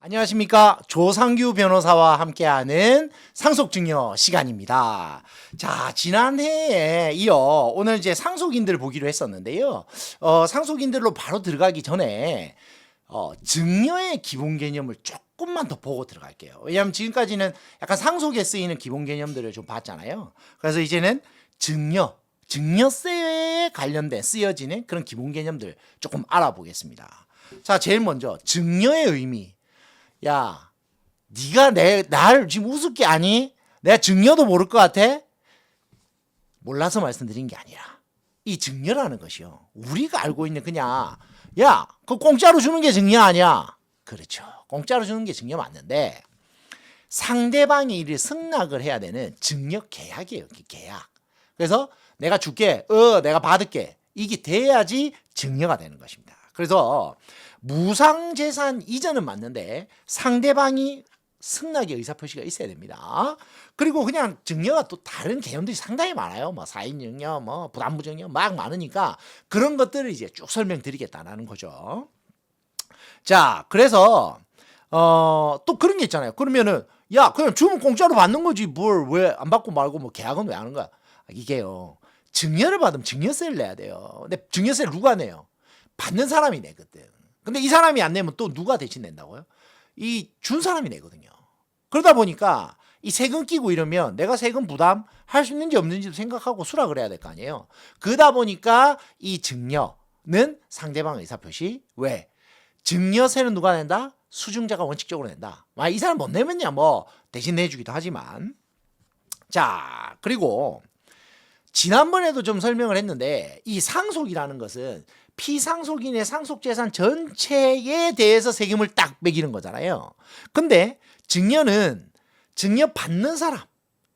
안녕하십니까. 조상규 변호사와 함께하는 상속증여 시간입니다. 자, 지난해에 이어 오늘 이제 상속인들 보기로 했었는데요. 상속인들로 바로 들어가기 전에 증여의 기본 개념을 조금만 더 보고 들어갈게요. 왜냐하면 지금까지는 약간 상속에 쓰이는 기본 개념들을 좀 봤잖아요. 그래서 이제는 증여세에 관련된 쓰여지는 그런 기본 개념들 조금 알아보겠습니다. 자, 제일 먼저 증여의 의미. 야, 네가 나를 지금 우습게 아니? 내가 증여도 모를 것 같아? 몰라서 말씀드린 게 아니라 이 증여라는 것이요, 우리가 알고 있는 그냥 야, 그 공짜로 주는 게 증여 아니야? 그렇죠. 공짜로 주는 게 증여 맞는데 상대방이 이를 승낙을 해야 되는 증여 계약이에요. 계약. 그래서 내가 줄게, 내가 받을게. 이게 돼야지 증여가 되는 것입니다. 그래서 무상재산 이전은 맞는데 상대방이 승낙의 의사표시가 있어야 됩니다. 그리고 그냥 증여가 또 다른 개념들이 상당히 많아요. 뭐 사인증여, 뭐 부담부증여 막 많으니까 그런 것들을 이제 쭉 설명드리겠다는 거죠. 자, 그래서 또 그런 게 있잖아요. 그러면은 야, 그냥 주면 공짜로 받는 거지 뭘 왜 안 받고 말고 뭐 계약은 왜 하는 거야? 이게요, 증여를 받으면 증여세를 내야 돼요. 근데 증여세를 누가 내요? 받는 사람이 내거든. 근데 이 사람이 안 내면 또 누가 대신 낸다고요? 이 준 사람이 내거든요. 그러다 보니까 이 세금 끼고 이러면 내가 세금 부담할 수 있는지 없는지도 생각하고 수락을 해야 될 거 아니에요. 그러다 보니까 이 증여는 상대방 의사표시. 왜? 증여세는 누가 낸다? 수증자가 원칙적으로 낸다. 이 사람 못 내면야 뭐 대신 내주기도 하지만. 자, 그리고 지난번에도 좀 설명을 했는데 이 상속이라는 것은 피상속인의 상속재산 전체에 대해서 세금을 딱 매기는 거잖아요. 근데 증여는 증여받는 사람,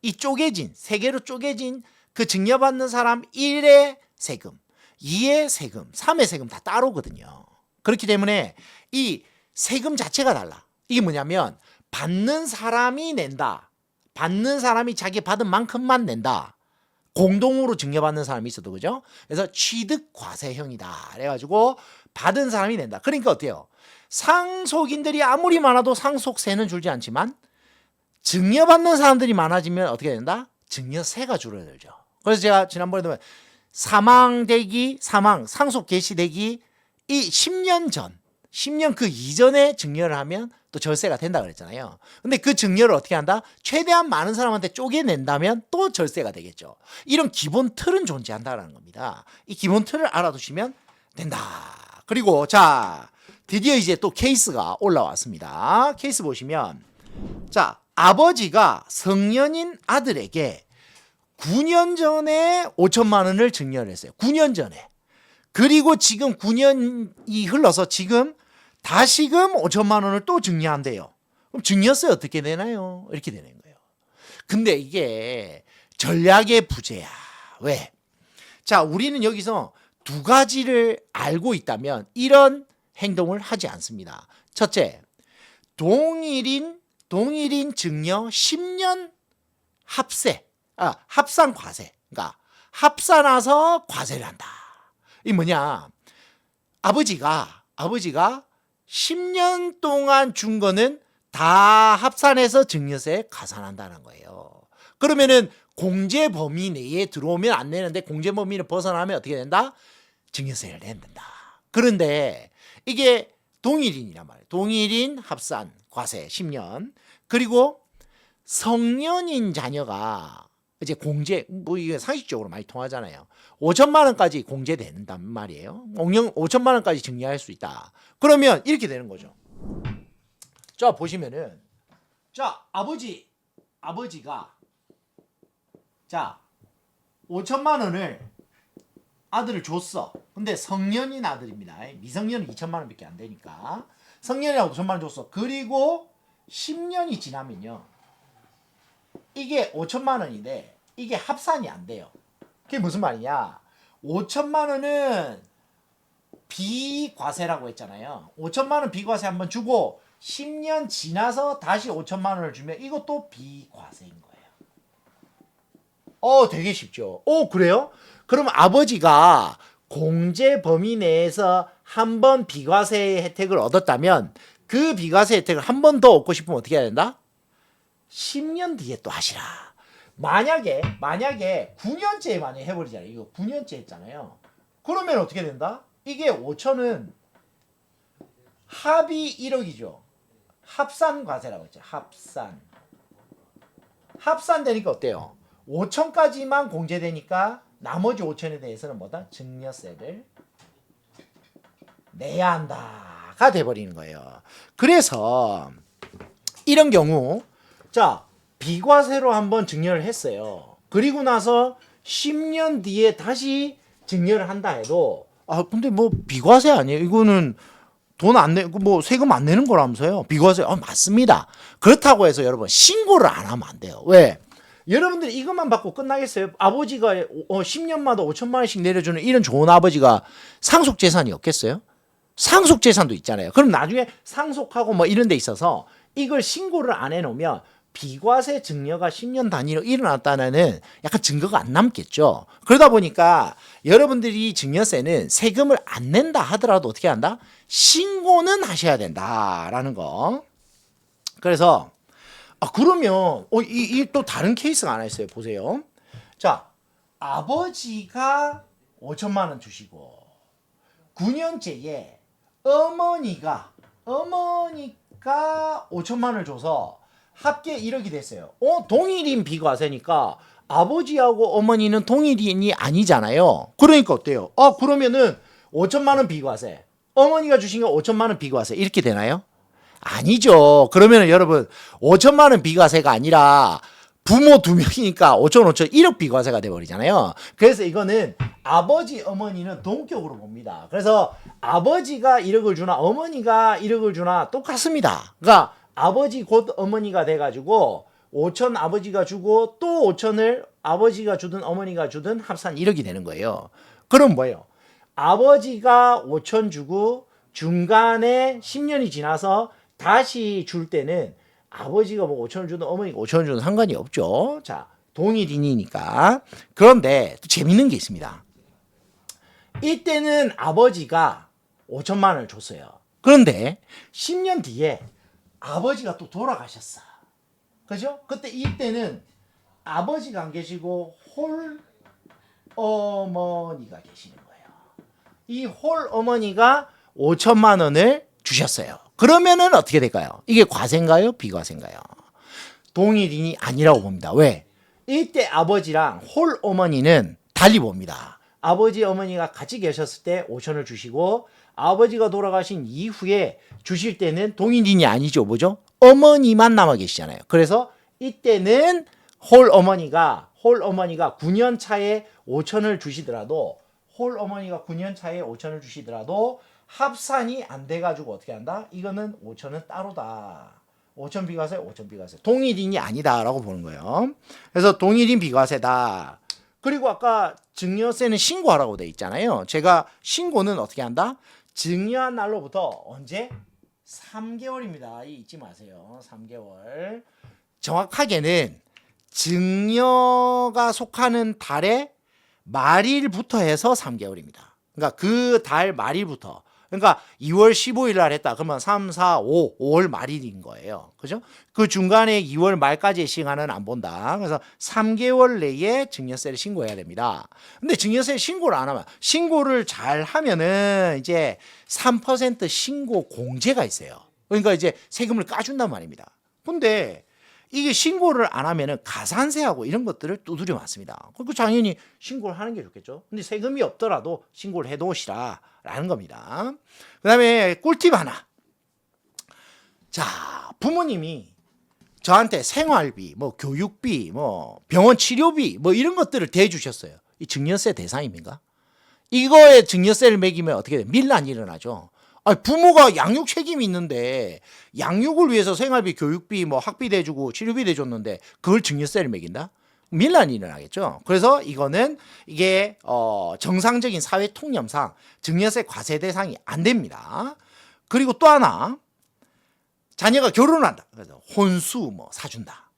이 쪼개진, 세 개로 쪼개진 그 증여받는 사람 1의 세금, 2의 세금, 3의 세금 다 따로거든요. 그렇기 때문에 이 세금 자체가 달라. 이게 뭐냐면 받는 사람이 낸다. 받는 사람이 자기 받은 만큼만 낸다. 공동으로 증여받는 사람이 있어도, 그죠? 그래서 취득과세형이다. 그래가지고 받은 사람이 낸다. 그러니까 어때요? 상속인들이 아무리 많아도 상속세는 줄지 않지만 증여받는 사람들이 많아지면 어떻게 된다? 증여세가 줄어들죠. 그래서 제가 지난번에도 상속 개시되기 이 10년 전, 10년 그 이전에 증여를 하면 또 절세가 된다 그랬잖아요. 근데 그 증여를 어떻게 한다? 최대한 많은 사람한테 쪼개낸다면 또 절세가 되겠죠. 이런 기본 틀은 존재한다는 겁니다. 이 기본 틀을 알아두시면 된다. 그리고 자, 드디어 이제 또 케이스가 올라왔습니다. 케이스 보시면, 자, 아버지가 성년인 아들에게 9년 전에 5천만 원을 증여를 했어요. 9년 전에. 그리고 지금 9년이 흘러서 지금 다시금 5천만 원을 또 증여한대요. 그럼 증여세 어떻게 되나요? 이렇게 되는 거예요. 근데 이게 전략의 부재야. 왜? 자, 우리는 여기서 두 가지를 알고 있다면 이런 행동을 하지 않습니다. 첫째, 동일인 증여 10년 합산 과세. 그러니까 합산해서 과세를 한다. 이 뭐냐? 아버지가 10년 동안 준 거는 다 합산해서 증여세에 가산한다는 거예요. 그러면은 공제 범위 내에 들어오면 안 내는데 공제 범위를 벗어나면 어떻게 된다? 증여세를 낸다. 그런데 이게 동일인이란 말이에요. 동일인 합산 과세 10년. 그리고 성년인 자녀가 이제 공제, 뭐 이게 상식적으로 많이 통하잖아요. 5천만 원까지 공제된단 말이에요. 5천만 원까지 증여할 수 있다. 그러면 이렇게 되는 거죠. 자, 보시면은, 자, 아버지가 자 5천만 원을 아들을 줬어. 근데 성년인 아들입니다. 미성년은 2천만 원밖에 안 되니까 성년이라고 5천만 원 줬어. 그리고 10년이 지나면요, 이게 5천만 원인데 이게 합산이 안 돼요. 그게 무슨 말이냐? 5천만 원은 비과세라고 했잖아요. 5천만 원 비과세 한번 주고 10년 지나서 다시 5천만 원을 주면 이것도 비과세인 거예요. 되게 쉽죠. 그래요? 그럼 아버지가 공제 범위 내에서 한 번 비과세의 혜택을 얻었다면 그 비과세 혜택을 한 번 더 얻고 싶으면 어떻게 해야 된다? 10년 뒤에 또 하시라. 만약에 9년째 만약에 해버리잖아요. 이거 9년째 했잖아요. 그러면 어떻게 된다? 이게 5천은 합이 1억이죠. 합산과세라고 했죠. 합산되니까 어때요? 5천까지만 공제되니까 나머지 5천에 대해서는 뭐다? 증여세를 내야 한다가 돼버리는 거예요. 그래서 이런 경우 자 비과세로 한번 증여를 했어요. 그리고 나서 10년 뒤에 다시 증여를 한다 해도 근데 뭐 비과세 아니에요? 이거는 돈 안 내고 뭐 세금 안 내는 거라면서요? 비과세 맞습니다. 그렇다고 해서 여러분 신고를 안 하면 안 돼요. 왜? 여러분들이 이것만 받고 끝나겠어요? 아버지가 10년마다 5천만 원씩 내려주는 이런 좋은 아버지가 상속 재산이 없겠어요? 상속 재산도 있잖아요. 그럼 나중에 상속하고 뭐 이런 데 있어서 이걸 신고를 안 해놓으면 비과세 증여가 10년 단위로 일어났다는 약간 증거가 안 남겠죠. 그러다 보니까 여러분들이 증여세는 세금을 안 낸다 하더라도 어떻게 한다? 신고는 하셔야 된다라는 거. 그래서 그러면 이 또 다른 케이스가 하나 있어요. 보세요. 자, 아버지가 5천만 원 주시고 9년째에 어머니가 5천만 원을 줘서 합계 1억이 됐어요. 동일인 비과세니까 아버지하고 어머니는 동일인이 아니잖아요. 그러니까 어때요? 그러면은 5천만 원 비과세, 어머니가 주신 거 5천만 원 비과세 이렇게 되나요? 아니죠. 그러면은 여러분 5천만 원 비과세가 아니라 부모 2명이니까 5천 1억 비과세가 돼버리잖아요. 그래서 이거는 아버지 어머니는 동격으로 봅니다. 그래서 아버지가 1억을 주나 어머니가 1억을 주나 똑같습니다. 그러니까 아버지 곧 어머니가 돼가지고 5천 아버지가 주고 또 5천을 아버지가 주든 어머니가 주든 합산 1억이 되는 거예요. 그럼 뭐예요? 아버지가 5천 주고 중간에 10년이 지나서 다시 줄 때는 아버지가 뭐 5천을 주든 어머니가 5천을 주든 상관이 없죠. 자, 동일인이니까. 그런데 또 재밌는 게 있습니다. 이때는 아버지가 5천만 원을 줬어요. 그런데 10년 뒤에 아버지가 또 돌아가셨어. 그죠? 그때 이때는 아버지가 안 계시고 홀 어머니가 계시는 거예요. 이 홀 어머니가 5천만 원을 주셨어요. 그러면은 어떻게 될까요? 이게 과세인가요? 비과세인가요? 동일인이 아니라고 봅니다. 왜? 이때 아버지랑 홀 어머니는 달리 봅니다. 아버지 어머니가 같이 계셨을 때 5천을 주시고 아버지가 돌아가신 이후에 주실 때는 동일인이 아니죠. 뭐죠? 어머니만 남아 계시잖아요. 그래서 이때는 홀 어머니가 9년 차에 5천을 주시더라도 합산이 안 돼가지고 어떻게 한다? 이거는 5천은 따로다. 5천 비과세, 5천 비과세. 동일인이 아니다라고 보는 거예요. 그래서 동일인 비과세다. 그리고 아까 증여세는 신고하라고 돼 있잖아요. 제가 신고는 어떻게 한다? 증여한 날로부터 언제? 3개월입니다. 잊지 마세요. 3개월. 정확하게는 증여가 속하는 달의 말일부터 해서 3개월입니다. 그러니까 그 달 말일부터. 그러니까 2월 15일 날 했다. 그러면 3, 4, 5월 말일인 거예요. 그죠? 그 중간에 2월 말까지의 시간은 안 본다. 그래서 3개월 내에 증여세를 신고해야 됩니다. 근데 증여세 신고를 안 하면, 신고를 잘 하면은 이제 3% 신고 공제가 있어요. 그러니까 이제 세금을 까준단 말입니다. 근데 이게 신고를 안 하면은 가산세하고 이런 것들을 두드려 맞습니다. 그 당연히 신고를 하는 게 좋겠죠. 근데 세금이 없더라도 신고를 해 놓으시라라는 겁니다. 그다음에 꿀팁 하나. 자, 부모님이 저한테 생활비, 뭐 교육비, 뭐 병원 치료비, 뭐 이런 것들을 대주셨어요. 이 증여세 대상입니까? 이거에 증여세를 매기면 어떻게 돼요? 밀란이 일어나죠. 부모가 양육 책임이 있는데 양육을 위해서 생활비, 교육비, 뭐 학비 대주고 치료비 대줬는데 그걸 증여세를 매긴다? 밀란이 일어나겠죠. 그래서 이거는 이게 정상적인 사회 통념상 증여세 과세 대상이 안 됩니다. 그리고 또 하나, 자녀가 결혼한다. 그래서 혼수 뭐 사준다.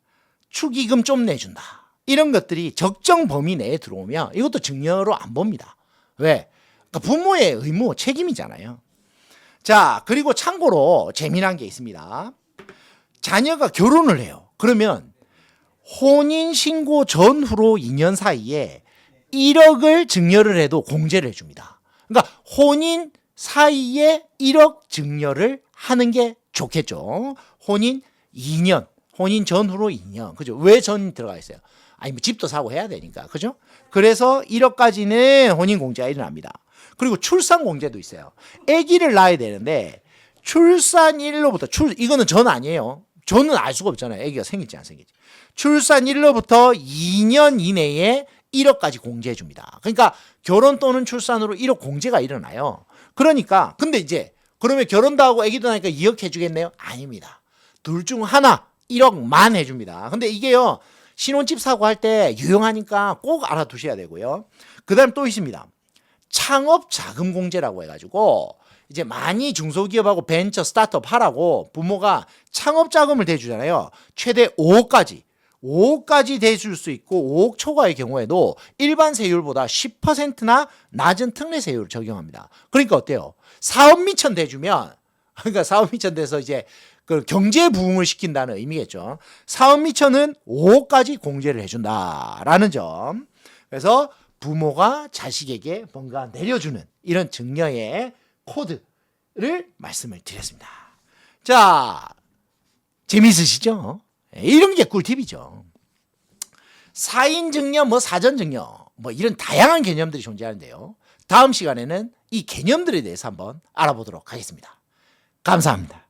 축의금 좀 내준다. 이런 것들이 적정 범위 내에 들어오면 이것도 증여로 안 봅니다. 왜? 그러니까 부모의 의무, 책임이잖아요. 자, 그리고 참고로 재미난 게 있습니다. 자녀가 결혼을 해요. 그러면 혼인신고 전후로 2년 사이에 1억을 증여를 해도 공제를 해줍니다. 그러니까 혼인 사이에 1억 증여를 하는 게 좋겠죠. 혼인 2년, 혼인 전후로 2년. 그죠? 왜 전 들어가 있어요? 아니, 뭐 집도 사고 해야 되니까. 그죠? 그래서 1억까지는 혼인 공제가 일어납니다. 그리고 출산 공제도 있어요. 아기를 낳아야 되는데 출산일로부터 이거는 전 아니에요. 저는 알 수가 없잖아요. 아기가 생길지 안 생길지. 출산일로부터 2년 이내에 1억까지 공제해 줍니다. 그러니까 결혼 또는 출산으로 1억 공제가 일어나요. 그러니까 근데 이제 그러면 결혼도 하고 아기도 나니까 2억 해주겠네요? 아닙니다. 둘 중 하나 1억만 해줍니다. 근데 이게요, 신혼집 사고 할 때 유용하니까 꼭 알아두셔야 되고요. 그 다음 또 있습니다. 창업 자금 공제라고 해가지고 이제 많이 중소기업하고 벤처 스타트업 하라고 부모가 창업 자금을 대주잖아요. 최대 5억까지 대줄 수 있고 5억 초과의 경우에도 일반 세율보다 10%나 낮은 특례 세율을 적용합니다. 그러니까 어때요? 사업 미천 대주면, 그러니까 사업 미천 돼서 이제 그 경제 부흥을 시킨다는 의미겠죠. 사업 미천은 5억까지 공제를 해준다라는 점. 그래서 부모가 자식에게 뭔가 내려주는 이런 증여의 코드를 말씀을 드렸습니다. 자, 재미있으시죠? 이런 게 꿀팁이죠. 4인 증여, 뭐 사전 증여, 뭐 이런 다양한 개념들이 존재하는데요. 다음 시간에는 이 개념들에 대해서 한번 알아보도록 하겠습니다. 감사합니다.